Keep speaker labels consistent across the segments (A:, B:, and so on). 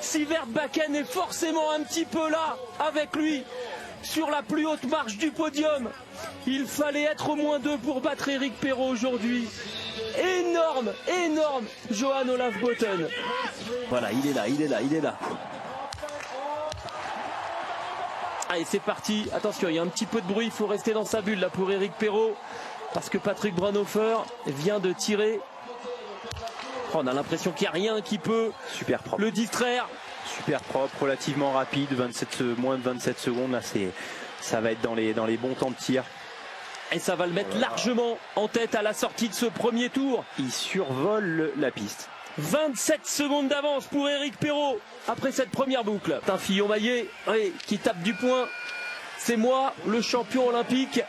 A: Sivert Bakken est forcément un petit peu là avec lui sur la plus haute marche du podium. Il fallait être au moins 2 pour battre Eric Perrault aujourd'hui. Énorme, énorme, Johan Olaf Botten. Voilà, il est là. Allez, c'est parti. Attention, il y a un petit peu de bruit, il faut rester dans sa bulle là pour Eric Perrault. Parce que Patrick Brunhofer vient de tirer. On a l'impression qu'il n'y a rien qui peut
B: super propre.
A: Le distraire.
B: Super propre, relativement rapide, moins de 27 secondes. Là, ça va être dans les bons temps de tir.
A: Et ça va le mettre largement en tête à la sortie de ce premier tour.
B: Il survole la piste.
A: 27 secondes d'avance pour Eric Perrault après cette première boucle. Un Fillon-Maillet qui tape du poing. C'est moi, le champion olympique.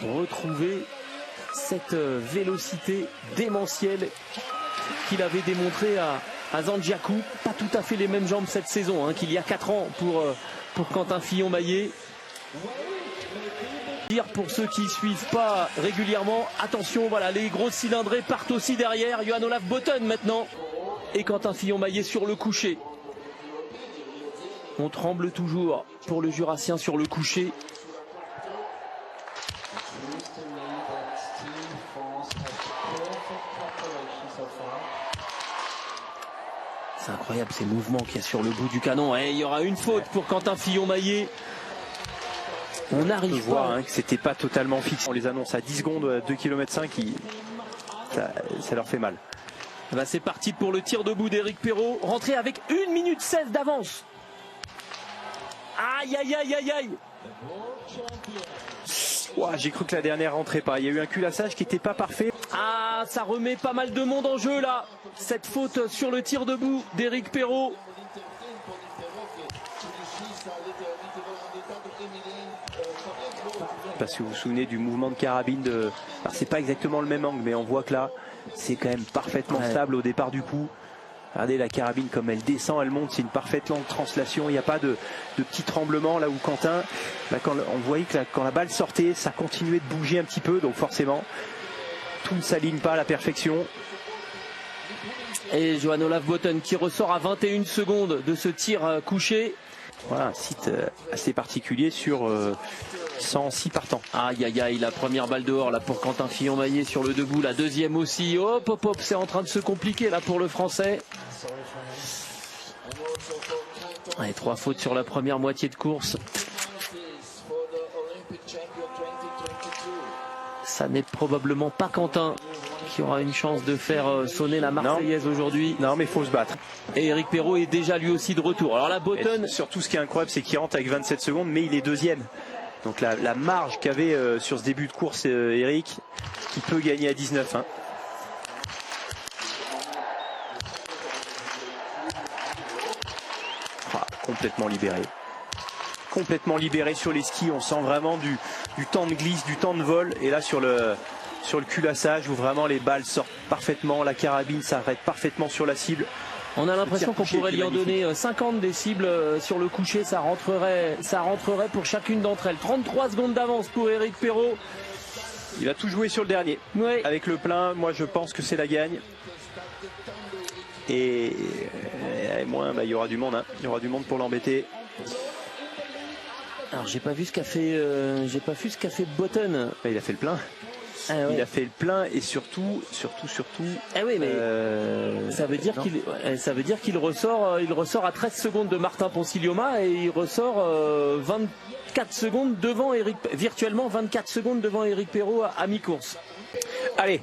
A: Retrouver cette vélocité démentielle qu'il avait démontré à Zandjiakou. Pas tout à fait les mêmes jambes cette saison qu'il y a 4 ans pour Quentin Fillon-Maillet. Pour ceux qui ne suivent pas régulièrement, attention, voilà, les grosses cylindrées partent aussi derrière. Johan Olaf Botten maintenant. Et Quentin Fillon-Maillet sur le coucher. On tremble toujours pour le Jurassien sur le coucher. C'est incroyable ces mouvements qu'il y a sur le bout du canon. Et il y aura une faute pour Quentin Fillon-Maillet. On arrive
B: voir que c'était pas totalement fixe. On les annonce à 10 secondes, 2,5 km, ça leur fait mal.
A: Ben c'est parti pour le tir debout d'Eric Perrault. Rentré avec 1 minute 16 d'avance. Aïe aïe aïe aïe aïe.
B: Ouah, j'ai cru que la dernière rentrait pas. Il y a eu un culassage qui n'était pas parfait.
A: Ah, ça remet pas mal de monde en jeu là. Cette faute sur le tir debout d'Eric Perrault.
B: Parce que vous vous souvenez du mouvement de carabine de... Alors c'est pas exactement le même angle, mais on voit que là c'est quand même parfaitement stable au départ du coup. Regardez la carabine comme elle descend, elle monte, c'est une parfaite longue translation. Il n'y a pas de petit tremblement là où Quentin, quand on voyait que quand la balle sortait, ça continuait de bouger un petit peu, donc forcément tout ne s'aligne pas à la perfection.
A: Et Johan Olaf Botten qui ressort à 21 secondes de ce tir couché.
B: Voilà, un site assez particulier sur 106 partants.
A: Aïe aïe aïe, la première balle dehors là pour Quentin Fillon-Maillet sur le debout, la deuxième aussi. Hop hop hop, c'est en train de se compliquer là pour le Français. Allez, 3 fautes sur la première moitié de course. Ça n'est probablement pas Quentin qui aura une chance de faire sonner la Marseillaise aujourd'hui.
B: Non, mais il faut se battre.
A: Et Eric Perrault est déjà lui aussi de retour. Alors la Botten...
B: Surtout ce qui est incroyable, c'est qu'il rentre avec 27 secondes, mais il est deuxième. Donc la marge qu'avait sur ce début de course Eric, qui peut gagner à 19. Complètement libéré. Complètement libéré sur les skis. On sent vraiment du temps de glisse, du temps de vol. Et là sur le culassage où vraiment les balles sortent parfaitement, la carabine s'arrête parfaitement sur la cible.
A: On a l'impression qu'on pourrait lui en donner 50 des cibles sur le coucher, ça rentrerait pour chacune d'entre elles. 33 secondes d'avance pour Eric Perrault.
B: Il va tout jouer sur le dernier.
A: Oui.
B: Avec le plein, moi je pense que c'est la gagne. Et moins, il y aura du monde, il y aura du monde pour l'embêter.
A: Alors j'ai pas vu ce qu'a fait Botten.
B: Il a fait le plein. Il a fait le plein et surtout.
A: Ah oui, mais ça veut dire qu'il ressort à 13 secondes de Martin Ponsiglioma et il ressort 24 secondes devant virtuellement 24 secondes devant Eric Perrault à mi-course.
B: Allez.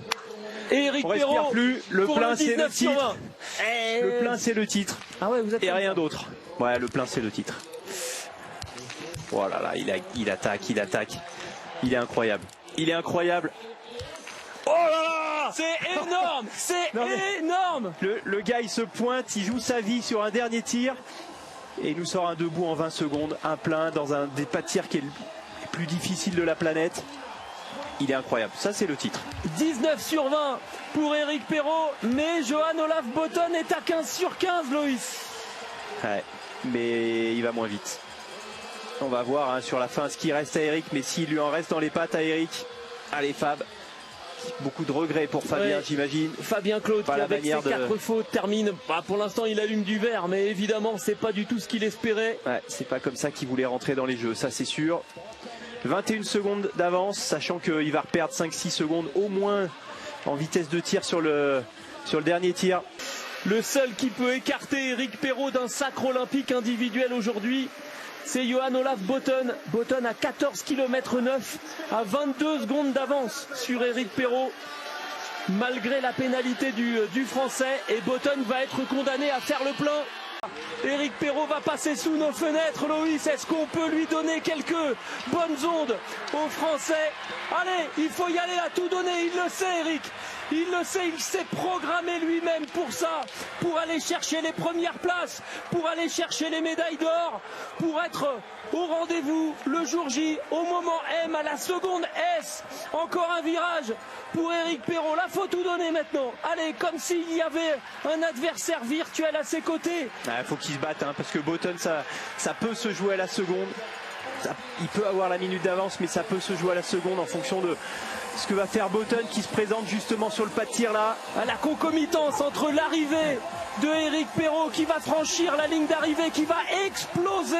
A: Et Eric Perrault,
B: le plein c'est le titre.
A: Le
B: plein c'est le titre.
A: Ah ouais, vous êtes
B: et rien d'autre. Ouais, le plein c'est le titre. Voilà, là, il attaque. Il est incroyable. Oh là là,
A: c'est énorme, énorme.
B: Le gars il se pointe, il joue sa vie sur un dernier tir et il nous sort un debout en 20 secondes, un plein dans un des pas de tir qui est le plus difficile de la planète. Il est incroyable, ça c'est le titre.
A: 19 sur 20 pour Eric Perrault, mais Johan Olaf Botten est à 15 sur 15, Loïs.
B: Ouais, mais il va moins vite. On va voir sur la fin ce qui reste à Eric, mais s'il lui en reste dans les pattes à Eric. Allez Fab, Beaucoup de regrets pour Fabien,
A: ouais,
B: j'imagine.
A: Fabien Claude qui avec ses 4 fautes termine. Pour l'instant il allume du vert, mais évidemment c'est pas du tout ce qu'il espérait.
B: Ouais, c'est pas comme ça qu'il voulait rentrer dans les jeux, ça c'est sûr. 21 secondes d'avance, sachant qu'il va reperdre 5-6 secondes au moins en vitesse de tir sur le dernier tir.
A: Le seul qui peut écarter Eric Perrault d'un sacre olympique individuel aujourd'hui, c'est Johan Olaf Botten. Botten à 14 km 9, à 22 secondes d'avance sur Eric Perrault, malgré la pénalité du Français. Et Botten va être condamné à faire le plein. Eric Perrault va passer sous nos fenêtres, Loïs. Est-ce qu'on peut lui donner quelques bonnes ondes aux Français? Allez, il faut y aller à tout donner, il le sait Eric. Il le sait, il s'est programmé lui-même pour ça, pour aller chercher les premières places, pour aller chercher les médailles d'or, pour être au rendez-vous le jour J, au moment M, à la seconde S. Encore un virage pour Eric Perrault. Là, faut tout donner maintenant. Allez, comme s'il y avait un adversaire virtuel à ses côtés.
B: Il faut qu'il se batte, hein, parce que Botten, ça peut se jouer à la seconde. Il peut avoir la minute d'avance, mais ça peut se jouer à la seconde en fonction de ce que va faire Botten, qui se présente justement sur le pas de tir là.
A: À la concomitance entre l'arrivée de Eric Perrault qui va franchir la ligne d'arrivée, qui va exploser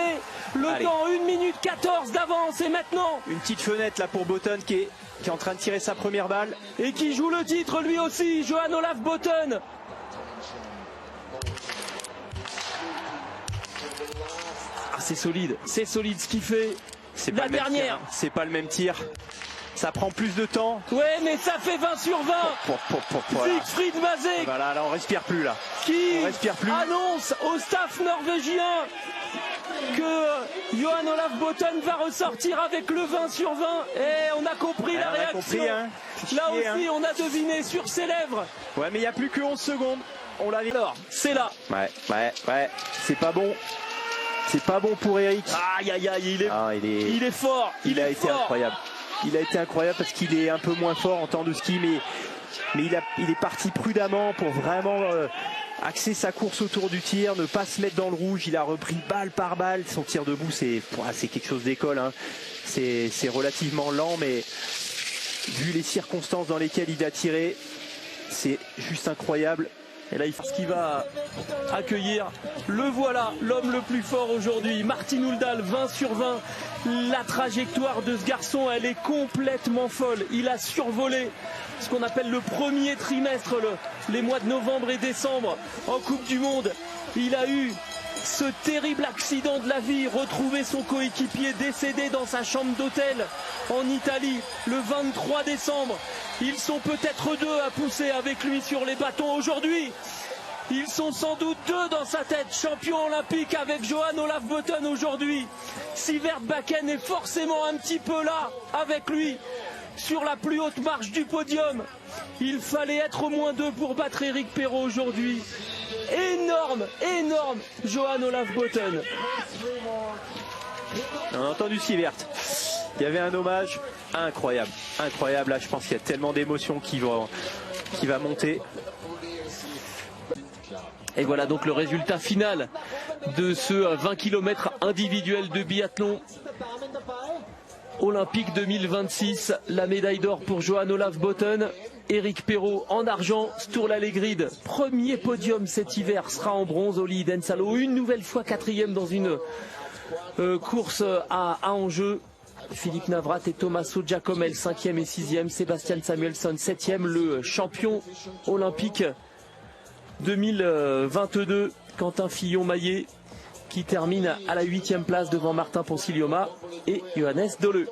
A: le temps, 1 minute 14 d'avance. Et maintenant
B: une petite fenêtre là pour Botten qui est en train de tirer sa première balle.
A: Et qui joue le titre lui aussi, Johan Olaf Botten. C'est solide ce qu'il fait.
B: C'est la dernière. C'est pas le même tir. Ça prend plus de temps.
A: Ouais, mais ça fait 20 sur 20.
B: Voilà.
A: Siegfried Mazek.
B: Voilà, là on respire plus là.
A: Qui annonce au staff norvégien que Johan Olaf Botten va ressortir avec le 20 sur 20. Et on a compris la réaction.
B: Compris, hein.
A: Là aussi, on a deviné sur ses lèvres.
B: Ouais, mais il n'y a plus que 11 secondes. On l'avait.
A: Alors, c'est là.
B: Ouais. C'est pas bon. C'est pas bon pour Eric.
A: Aïe, il est fort.
B: Il a été incroyable. Il a été incroyable parce qu'il est un peu moins fort en temps de ski, mais il est parti prudemment pour vraiment axer sa course autour du tir, ne pas se mettre dans le rouge. Il a repris balle par balle. Son tir debout, c'est quelque chose d'école, hein. C'est relativement lent, mais vu les circonstances dans lesquelles il a tiré, c'est juste incroyable. Et là, il fait ce qu'il va accueillir. Le voilà, l'homme le plus fort aujourd'hui. Martin Oudal, 20 sur 20. La trajectoire de ce garçon, elle est complètement folle. Il a survolé ce qu'on appelle le premier trimestre, les mois de novembre et décembre en Coupe du Monde. Il a eu ce terrible accident de la vie, retrouver son coéquipier décédé dans sa chambre d'hôtel en Italie le 23 décembre. Ils sont peut-être 2 à pousser avec lui sur les bâtons aujourd'hui. Ils sont sans doute 2 dans sa tête, champion olympique avec Johan Olaf Botten aujourd'hui. Sivert Bakken est forcément un petit peu là avec lui sur la plus haute marche du podium. Il fallait être au moins 2 pour battre Eric Perrault aujourd'hui. Énorme Johan Olaf Botten. On a entendu Sivert. Il y avait un hommage incroyable. Là, je pense qu'il y a tellement d'émotions qui va monter.
A: Et voilà donc le résultat final de ce 20 km individuel de biathlon olympique 2026. La médaille d'or pour Johan Olaf Botten. Eric Perrault en argent. Sturla Legrid, premier podium cet hiver, sera en bronze. Oli Densalo, une nouvelle fois 4e dans une course à enjeu. Philippe Navrat et Tommaso Giacomel 5e et 6e. Sébastien Samuelsson 7e. Le champion olympique 2022, Quentin Fillon-Maillet, qui termine à la 8e place devant Martin Ponsiglioma et Johannes Dolle.